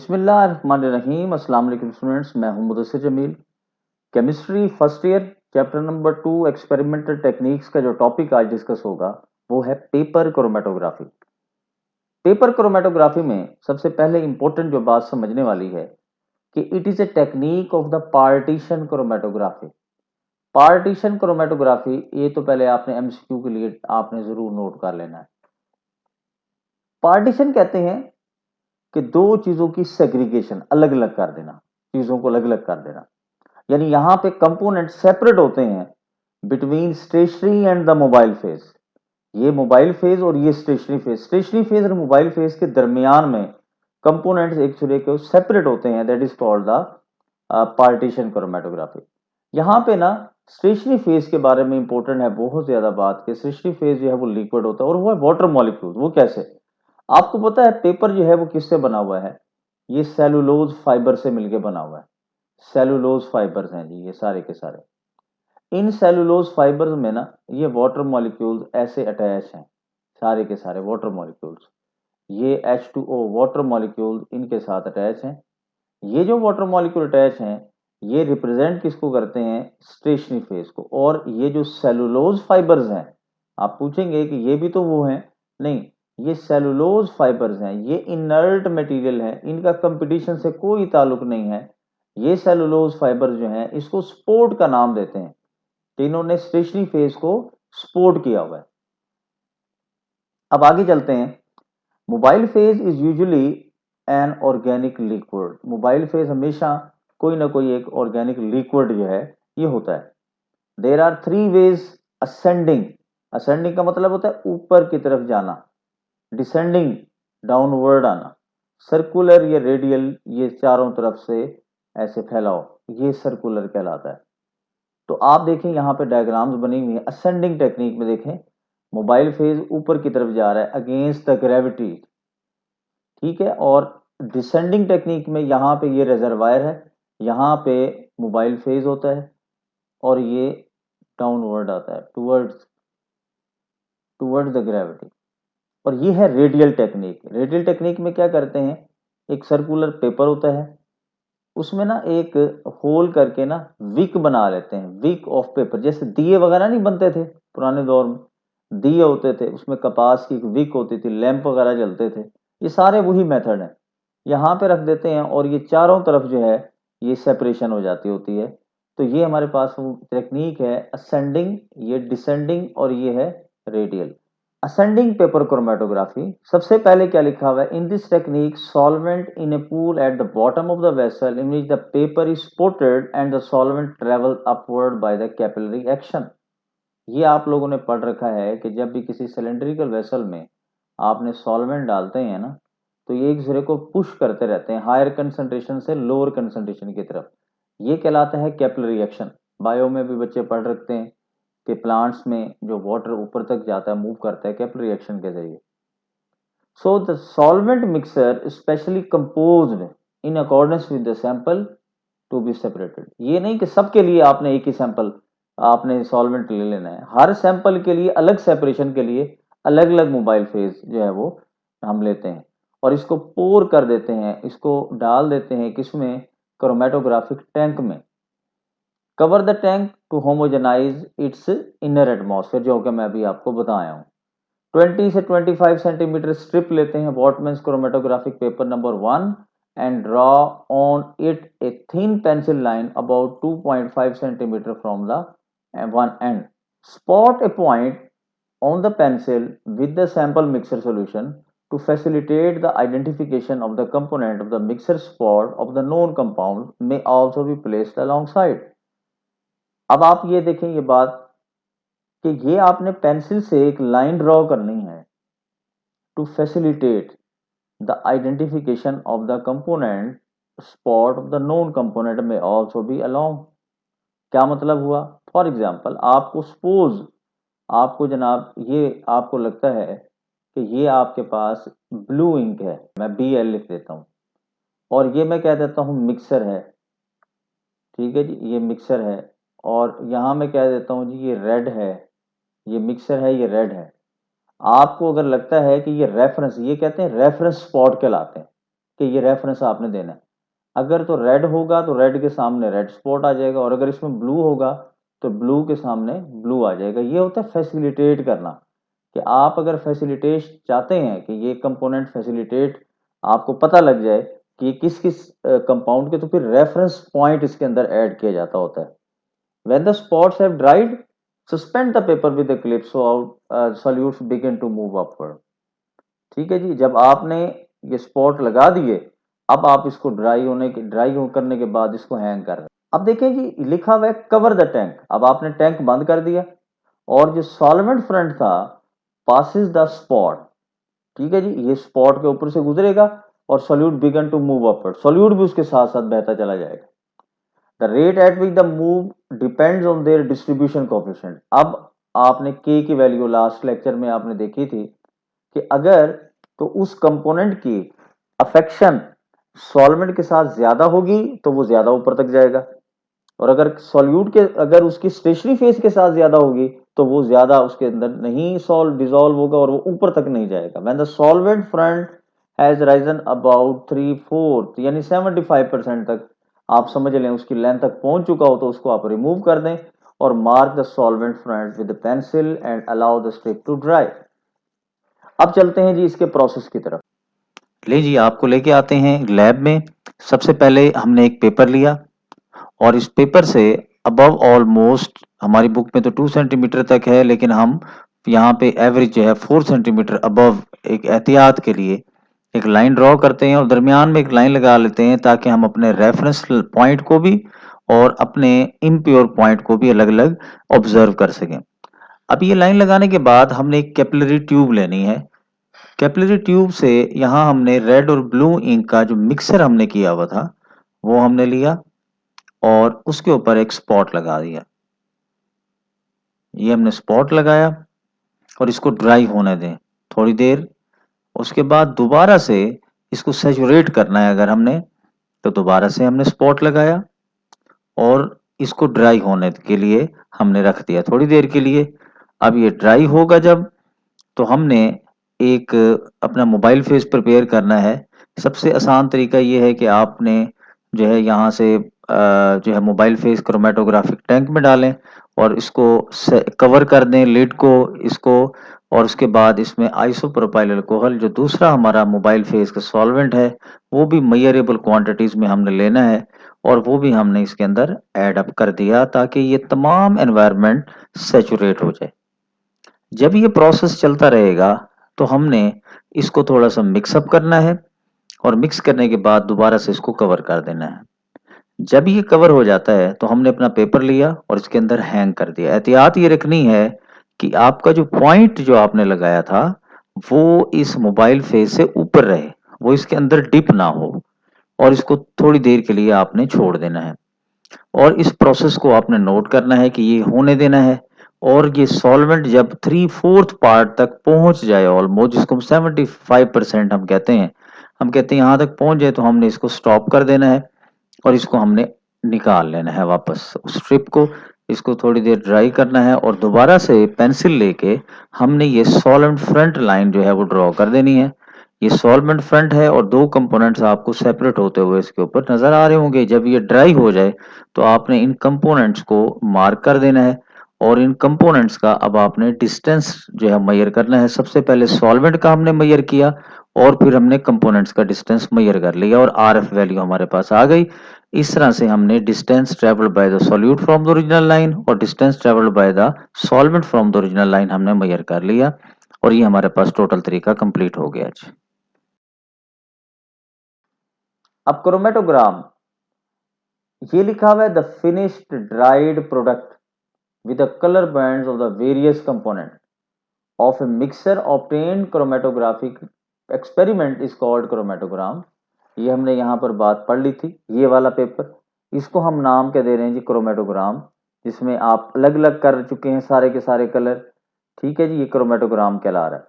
बिस्मिल्लाहिर्रहमानिर्रहीम। अस्सलाम वालेकुम स्टूडेंट्स, मैं हूं Mudassir Jamil. Chemistry first year chapter number 2 experimental techniques का जो टॉपिक आज डिस्कस होगा वो है पेपर क्रोमेटोग्राफी। पेपर क्रोमेटोग्राफी में सबसे पहले इंपॉर्टेंट जो बात समझने वाली है कि it is a technique of the partition chromatography. Partition chromatography, ये तो पहले आपने एमसीक्यू के लिए आपने जरूर नोट कर लेना है। पार्टीशन कहते हैं कि दो चीजों की सेग्रीगेशन, अलग अलग कर देना, चीजों को अलग अलग कर देना। यानी यहां पे कंपोनेंट सेपरेट होते हैं between stationary and the mobile phase. ये मोबाइल फेज और ये स्टेशनरी फेज, स्टेशनरी फेज और मोबाइल फेज के दरमियान में कंपोनेंट्स एक दूसरे के सेपरेट होते हैं। That is called the partition chromatography. यहां पे ना स्टेशनरी फेज के बारे में इंपॉर्टेंट है बहुत ज्यादा बात कि स्टेशनरी फेज जो है वो लिक्विड होता है और वो है वाटर मॉलिक्यूल। वो कैसे? आपको पता है पेपर जो है वो किससे बना हुआ है? ये सेलुलोज फाइबर से मिलके बना हुआ है। सेलुलोज फाइबर्स हैं जी ये सारे के सारे। इन सेलुलोज फाइबर्स में ना ये वाटर मॉलिक्यूल्स ऐसे अटैच हैं, सारे के सारे वाटर मॉलिक्यूल्स। ये H2O वाटर मॉलिक्यूल्स इनके साथ अटैच हैं। ये जो वाटर मॉलिक्यूल अटैच हैं ये रिप्रेजेंट किसको करते हैं? स्टेशनरी फेज को। और ये जो सेलुलोज फाइबर्स हैं, आप पूछेंगे कि ये भी तो वो हैं। नहीं, ये सेलुलोज फाइबर्स हैं, ये इनर्ट मटेरियल है, इनका कंपटीशन से कोई ताल्लुक नहीं है। ये सेलुलोज फाइबर्स जो हैं इसको स्पोर्ट का नाम देते हैं कि इन्होंने स्टेशनरी फेज को स्पोर्ट किया हुआ है। अब आगे चलते हैं। Mobile phase is usually an organic liquid. Mobile phase हमेशा कोई ना कोई एक ऑर्गेनिक लिक्विड जो है ये होता है। There are three ways ascending. Ascending का मतलब होता है ऊपर की तरफ जाना, डिसेंडिंग डाउनवर्ड आना, सर्कुलर या रेडियल ये चारों तरफ से ऐसे फैलाओ, ये सर्कुलर कहलाता है। तो आप देखें यहाँ पे डायग्राम्स बनी हुई है। असेंडिंग टेक्निक में देखें मोबाइल फेज ऊपर की तरफ जा रहा है अगेंस्ट द ग्रेविटी, ठीक है। और डिसेंडिंग टेक्निक में यहाँ पे ये रिजर्वायर है, यहाँ पे मोबाइल फेज होता है और ये डाउनवर्ड आता है टूवर्ड्स टूवर्ड्स द ग्रेविटी। और ये है रेडियल टेक्निक। रेडियल टेक्निक में क्या करते हैं, एक सर्कुलर पेपर होता है, उसमें ना एक होल करके ना विक बना लेते हैं, विक ऑफ पेपर। जैसे दिए वगैरह नहीं बनते थे पुराने दौर में, दिए होते थे उसमें कपास की एक विक होती थी, लैंप वगैरह जलते थे। ये सारे वही मेथड है, यहाँ पे रख देते हैं और ये चारों तरफ जो है ये सेपरेशन हो जाती होती है। तो ये हमारे पास वो टेक्निक है असेंडिंग, ये डिसेंडिंग और ये है रेडियल। असेंडिंग पेपर क्रोमेटोग्राफी, सबसे पहले क्या लिखा हुआ है? In this technique solvent in A pool at the bottom of the vessel in which the paper is supported and the solvent travel upward by the capillary action. ये आप लोगों ने पढ़ रखा है कि जब भी किसी सिलेंड्रिकल वेसल में आपने सॉल्वेंट डालते हैं ना तो ये एक दूसरे को पुश करते रहते हैं हायर कंसंट्रेशन से लोअर कंसंट्रेशन की तरफ। ये कहलाता है कैपिलरी एक्शन। बायो में भी बच्चे पढ़ रखते हैं कि प्लांट्स में जो वाटर ऊपर तक जाता है, मूव करता है कैपिलरी एक्शन के जरिए। So the solvent mixer specially composed in accordance with the sample to be separated. ये नहीं कि सबके लिए आपने एक ही सैंपल आपने सॉल्वेंट ले लेना है, हर सैंपल के लिए अलग सेपरेशन के लिए अलग अलग मोबाइल फेज जो है वो हम लेते हैं और इसको पोर कर देते हैं, इसको डाल देते हैं किसमें? क्रोमेटोग्राफिक टैंक में। Cover the tank to homogenize its inner atmosphere, जो कि मैं अभी आपको बताया हूँ। 20 से 25 सेंटीमीटर स्ट्रिप लेते हैं Whatman's chromatographic paper number 1 and draw on it a thin pencil line about 2.5 centimeter from the one end. Spot a point on the pencil with the sample mixture solution to facilitate the identification of the component of the mixture. Spot of the known compound may also be placed alongside. अब आप ये देखें ये बात कि ये आपने pencil से एक लाइन ड्रॉ करनी है to facilitate the identification of the component. Spot of the known component may also be along. क्या मतलब हुआ? फॉर एग्जाम्पल आपको सपोज आपको जनाब ये आपको लगता है कि ये आपके पास ब्लू इंक है, मैं BL लिख देता हूँ और ये मैं कह देता हूँ मिक्सर है, ठीक है जी, ये मिक्सर है। और यहाँ मैं कह देता हूँ जी ये रेड है, ये मिक्सर है, ये रेड है। आपको अगर लगता है कि ये रेफरेंस, ये कहते हैं रेफरेंस स्पॉट कहलाते हैं, कि ये रेफरेंस आपने देना है। अगर तो रेड होगा तो रेड के सामने रेड स्पॉट आ जाएगा, और अगर इसमें ब्लू होगा तो ब्लू के सामने ब्लू आ जाएगा। ये होता है फैसिलिटेट करना, कि आप अगर फैसिलिटेट चाहते हैं कि ये कंपोनेंट फैसिलिटेट, आपको पता लग जाए कि ये किस किस कंपाउंड के, तो फिर रेफरेंस पॉइंट इसके अंदर ऐड किया जाता होता है। When the spots have dried, suspend the paper with the clip so out solutes begin to move upward. ठीक है जी, जब आपने ये स्पॉट लगा दिए, अब आप इसको ड्राई करने के बाद इसको हैंग कर रहे हैं। अब देखें जी, लिखा हुआ है कवर द टैंक। अब आपने टैंक बंद कर दिया और जो सॉल्वेंट फ्रंट था पासिस द स्पॉट। ठीक है जी, ये स्पॉट के ऊपर से गुजरेगा और solute began to move upward, solute भी उसके साथ साथ बहता चला जाएगा। The rate at which the move depends on their distribution coefficient. अब आपने के की वैल्यू लास्ट लेक्चर में आपने देखी थी कि अगर तो उस कंपोनेंट की अफेक्शन सॉल्वेंट के साथ ज्यादा होगी तो वो ज्यादा ऊपर तक जाएगा, और अगर सॉल्यूट के अगर उसकी स्टेशनरी फेज के साथ ज्यादा होगी तो वो ज्यादा उसके अंदर नहीं डिसॉल्व होगा और वो ऊपर तक नहीं जाएगा। When the solvent front has risen about 3/4 यानी 75% तक, आप समझ लें उसकी लेंथ तक पहुंच चुका हो, तो उसको आप रिमूव कर दें और mark the solvent front with pencil and allow the strip to dry. अब चलते हैं जी इसके प्रोसेस की तरफ। ले जी, आपको लेके आते हैं लैब में। सबसे पहले हमने एक पेपर लिया और इस पेपर से अबव ऑलमोस्ट, हमारी बुक में तो 2 सेंटीमीटर तक है, लेकिन हम यहाँ पे एवरेज जो है 4 सेंटीमीटर अबव एक एहतियात के लिए एक लाइन ड्रॉ करते हैं और दरमियान में एक लाइन लगा लेते हैं, ताकि हम अपने रेफरेंस पॉइंट को भी और अपने इम्प्योर पॉइंट को भी अलग अलग ऑब्जर्व कर सकें। अब ये लाइन लगाने के बाद हमने एक कैपिलरी ट्यूब लेनी है। कैपिलरी ट्यूब से यहाँ हमने रेड और ब्लू इंक का जो मिक्सर हमने किया हुआ था वो हमने लिया और उसके ऊपर एक स्पॉट लगा दिया। ये हमने स्पॉट लगाया और इसको ड्राई होने दें थोड़ी देर। उसके बाद दोबारा से इसको सैचुरेट करना है अगर हमने, तो दोबारा से हमने स्पॉट लगाया और इसको ड्राई होने के लिए हमने रख दिया थोड़ी देर के लिए। अब ये ड्राई होगा जब, तो हमने एक अपना मोबाइल फेस प्रिपेयर करना है। सबसे आसान तरीका ये है कि आपने जो है यहाँ से जो है मोबाइल फेस क्रोमेटोग्राफिक टैंक में डालें और इसको कवर कर दें लिड को इसको, और उसके बाद इसमें आइसोप्रोपाइल अल्कोहल जो दूसरा हमारा मोबाइल फेस का सॉल्वेंट है वो भी मेजरेबल क्वांटिटीज में हमने लेना है, और वो भी हमने इसके अंदर ऐड अप कर दिया ताकि ये तमाम एनवायरनमेंट सेचुरेट हो जाए। जब ये प्रोसेस चलता रहेगा तो हमने इसको थोड़ा सा मिक्सअप करना है और मिक्स करने के बाद दोबारा से इसको कवर कर देना है। जब ये कवर हो जाता है तो हमने अपना पेपर लिया और इसके अंदर हैंग कर दिया। एहतियात ये रखनी है कि आपका जो पॉइंट जो आपने लगाया था वो इस मोबाइल फेस से ऊपर रहे, वो इसके अंदर डिप ना हो, और इसको थोड़ी देर के लिए आपने छोड़ देना है। और इस प्रोसेस को आपने नोट करना है कि ये होने देना है, और ये सॉल्वेंट जब 3/4 पार्ट तक पहुंच जाए ऑलमोस्ट, जिसको हम 75% हम कहते हैं यहाँ तक पहुंच जाए, तो हमने इसको स्टॉप कर देना है और इसको हमने निकाल लेना है वापस उस स्ट्रिप को। इसको थोड़ी देर ड्राई करना है और दोबारा से पेंसिल लेके हमने ये सॉल्वेंट फ्रंट लाइन जो है वो ड्रॉ कर देनी है। ये सॉल्वेंट फ्रंट है और दो कंपोनेंट्स आपको सेपरेट होते हुए इसके ऊपर नजर आ रहे होंगे। जब ये ड्राई हो जाए तो आपने इन कंपोनेंट्स को मार्क कर देना है और इन कंपोनेंट्स का अब आपने डिस्टेंस जो है मेजर करना है। सबसे पहले सॉल्वेंट का हमने मेजर किया और फिर हमने कंपोनेंट्स का डिस्टेंस मेजर कर लिया और आरएफ वैल्यू हमारे पास आ गई। इस तरह से हमने distance travelled by the solute from the original line और distance travelled by the solvent from the original line हमने मेजर कर लिया, और ये हमारे पास टोटल तरीका कंप्लीट हो गया। अब क्रोमेटोग्राम, ये लिखा हुआ है the finished dried product with the color bands of the various component of a mixture obtained chromatographic experiment is called chromatogram। ये हमने यहाँ पर बात पढ़ ली थी, ये वाला पेपर, इसको हम नाम क्या दे रहे हैं जी, क्रोमेटोग्राम, जिसमें आप अलग अलग कर चुके हैं सारे के सारे कलर। ठीक है जी, ये क्रोमेटोग्राम कहला रहा है।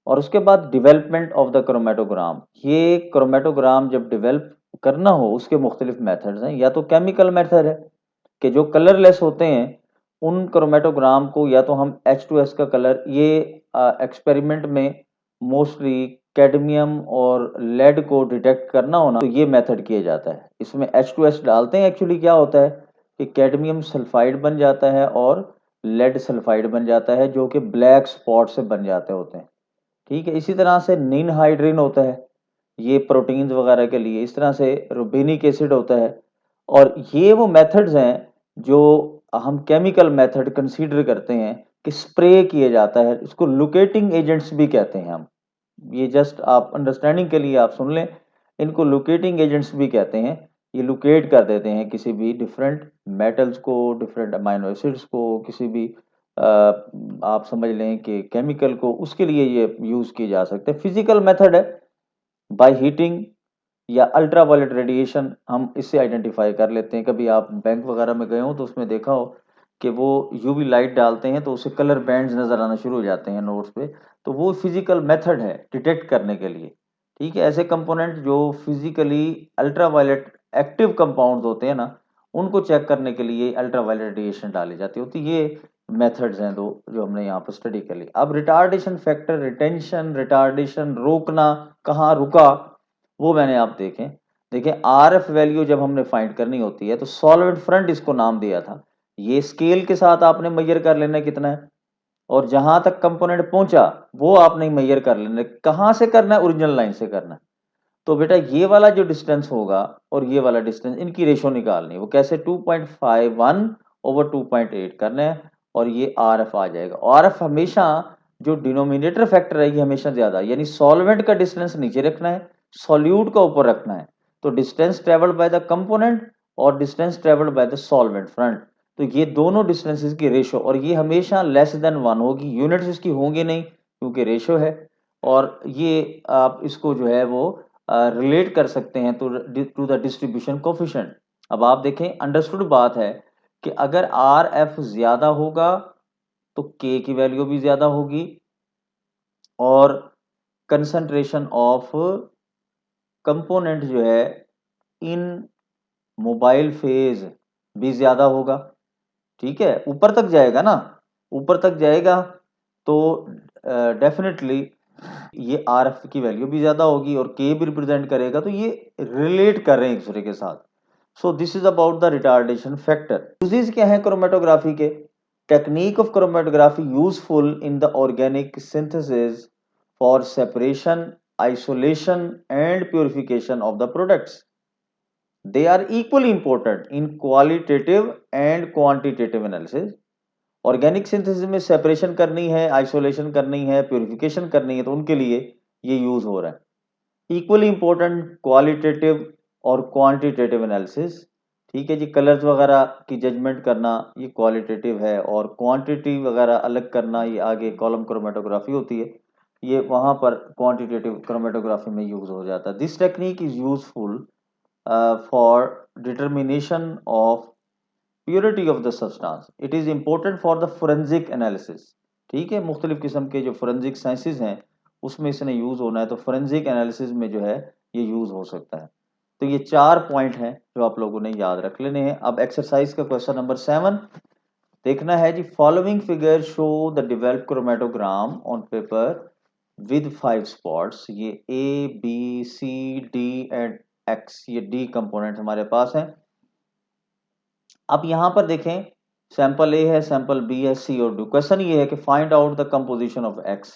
और उसके बाद डेवलपमेंट ऑफ द क्रोमेटोग्राम, ये क्रोमेटोग्राम जब डेवलप करना हो उसके मुख्तलिफ मेथड्स हैं। या तो केमिकल मेथड है कि जो कलरलेस होते हैं उन क्रोमेटोग्राम को, या तो हम H2S का कलर, ये एक्सपेरिमेंट में मोस्टली कैडमियम और लेड को डिटेक्ट करना हो ना, तो ये मेथड किया जाता है। इसमें H2S डालते हैं, एक्चुअली क्या होता है कि कैडमियम सल्फाइड बन जाता है और लेड सल्फाइड बन जाता है, जो कि ब्लैक स्पॉट से बन जाते होते हैं। ठीक है, इसी तरह से निनहाइड्रिन होता है, ये प्रोटीन्स वगैरह के लिए। इस तरह से रुबिनिक एसिड होता है। और ये वो मेथड्स हैं जो हम केमिकल मेथड कंसीडर करते हैं कि स्प्रे किए जाता है। इसको लुकेटिंग एजेंट्स भी कहते हैं हम। ये जस्ट आप अंडरस्टैंडिंग के लिए आप सुन लें, इनको लुकेटिंग एजेंट्स भी कहते हैं। ये लुकेट कर देते हैं किसी भी डिफरेंट मेटल्स को, डिफरेंट अमाइनो एसिड्स को, किसी भी आप समझ लें कि केमिकल को, उसके लिए ये यूज किए जा सकते हैं। फिजिकल मेथड है, बाय हीटिंग या अल्ट्रावायलेट रेडिएशन हम इससे आइडेंटिफाई कर लेते हैं। कभी आप बैंक वगैरह में गए हो तो उसमें देखा हो कि वो यूवी लाइट डालते हैं तो उससे कलर बैंड्स नजर आना शुरू हो जाते हैं नोट्स पे। तो वो फिजिकल मेथड है डिटेक्ट करने के लिए। ठीक है, ऐसे कंपोनेंट जो फिजिकली अल्ट्रावायलेट एक्टिव कंपाउंड्स होते हैं ना, उनको चेक करने के लिए अल्ट्रावायलेट रेडिएशन डाली जाती होती है। ये मेथड्स हैं दो जो हमने यहाँ पर स्टडी कर ली। अब रिटार्डेशन फैक्टर, रिटेंशन, रिटार्डेशन, रोकना, कहाँ रुका, वो मैंने आप देखें। देखिए RF वैल्यू जब हमने फाइंड करनी होती है तो सॉल्वेंट फ्रंट इसको नाम दिया था। ये स्केल के साथ आपने मेजर कर लेना कितना है, और जहां तक कंपोनेंट पहुंचा वो आपने मेजर कर लेना। कहां से करना है, ओरिजिनल लाइन से करना है। तो बेटा ये वाला जो डिस्टेंस होगा और ये वाला डिस्टेंस, इनकी रेशो निकालनी है। वो कैसे, 2.51 ओवर 2.8 करना है, और ये RF आ जाएगा। RF हमेशा जो डिनोमिनेटर फैक्टर है ये हमेशा ज्यादा, यानी सॉल्वेंट का डिस्टेंस नीचे रखना है, सॉल्यूट का ऊपर रखना है। तो distance travelled by the component और distance travelled by the solvent front, तो ये दोनों डिस्टेंसेस की रेशो, और ये हमेशा लेस देन 1 होगी। यूनिट्स इसकी होंगी नहीं क्योंकि रेशो है। और ये आप इसको जो है वो रिलेट कर सकते हैं टू द डिस्ट्रीब्यूशन कोफिशिएंट। अब आप देखें, अंडरस्टूड बात है कि अगर RF ज्यादा होगा तो K की वैल्यू भी ज्यादा होगी, और कंसंट्रेशन ऑफ कंपोनेंट जो है इन मोबाइल फेज भी ज्यादा होगा। ठीक है, ऊपर तक जाएगा ना, ऊपर तक जाएगा तो डेफिनेटली ये RF की वैल्यू भी ज्यादा होगी और K भी रिप्रेजेंट करेगा। तो ये रिलेट कर रहे हैं एक दूसरे के साथ। So this is about the retardation factor. Uses क्या है क्रोमेटोग्राफी के? Technique of chromatography useful in the organic synthesis for separation, isolation and purification of the products. They are equally important in qualitative and quantitative analysis. Organic synthesis में separation करनी है, isolation करनी है, purification करनी है, तो उनके लिए ये यूज हो रहा है। इक्वली इंपॉर्टेंट क्वालिटेटिव और क्वांटिटेटिव एनालिसिस। ठीक है जी, कलर्स वगैरह की जजमेंट करना ये क्वालिटेटिव है, और क्वांटिटी वगैरह अलग करना ये आगे कॉलम क्रोमेटोग्राफी होती है, ये वहां पर क्वांटिटेटिव क्रोमेटोग्राफी में यूज हो जाता है। This technique is useful for determination of purity of the substance. It is important for the forensic analysis. ठीक है, मुख्तलिफ किस्म के जो फोरेंसिक साइंसेज हैं उसमें इसने यूज होना है, तो फोरेंसिक एनालिसिस में जो है ये यूज हो सकता है। तो ये 4 पॉइंट हैं जो आप लोगों ने याद रख लेने हैं। अब एक्सरसाइज का क्वेश्चन नंबर 7 देखना है जी। Following figure show the developed chromatogram on paper with 5 spots. ये A, B, C, D and X, ये D कंपोनेंट हमारे पास है। अब यहां पर देखें, सैंपल A है, सैंपल B है, C और D। क्वेश्चन ये है कि find out the composition of X।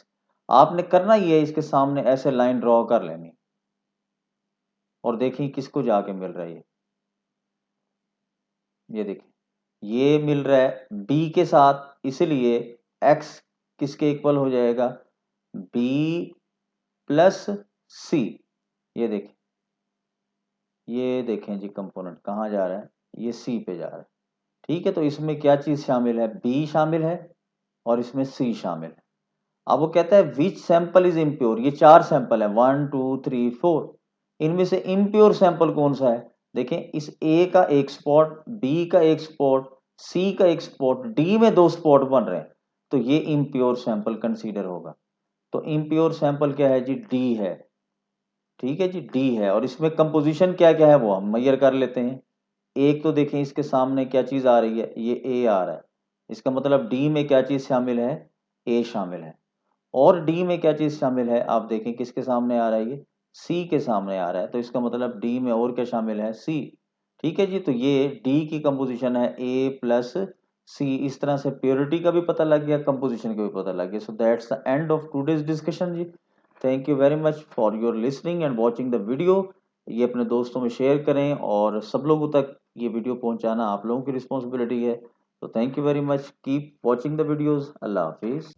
आपने करना ये है, इसके सामने ऐसे लाइन ड्रॉ कर लेनी और देखिए किसको जाके मिल रहा है। ये देखिए ये मिल रहा है B के साथ, इसलिए X किसके इक्वल हो जाएगा, B प्लस C। ये देखें जी कंपोनेंट कहाँ जा रहा है, ये C पे जा रहा है। ठीक है, तो इसमें क्या चीज शामिल है, B शामिल है और इसमें C शामिल है। अब वो कहता है विच सैंपल इज इम्प्योर। ये 4 सैंपल है, 1 2 3 4। इनमें से इम्प्योर सैंपल कौन सा है? देखें, इस A का एक स्पॉट, B का एक स्पॉट, C का एक स्पॉट, D में 2 स्पॉट बन रहे हैं, तो ये इम्प्योर सैंपल कंसीडर होगा। तो इम्प्योर सैंपल क्या है जी, D है। ठीक है जी, D है। और इसमें कंपोजिशन क्या क्या है वो हम मेजर कर लेते हैं। एक तो देखें इसके सामने क्या चीज आ रही है, ये A आ रहा है, इसका मतलब D में क्या चीज शामिल है, A शामिल है। और डी में क्या चीज़ शामिल है, आप देखें किसके सामने आ रहा है, ये सी के सामने आ रहा है, तो इसका मतलब डी में और क्या शामिल है, सी। ठीक है जी, तो ये डी की कंपोजिशन है ए प्लस सी। इस तरह से प्योरिटी का भी पता लग गया, कंपोजिशन का भी पता लग गया। So that's the end of today's discussion जी। Thank you very much for your listening and watching the video. ये अपने दोस्तों में शेयर करें और सब लोगों तक ये वीडियो पहुंचाना आप लोगों की रिस्पॉन्सिबिलिटी है। तो thank you very much, keep watching the videos. Allah Hafiz.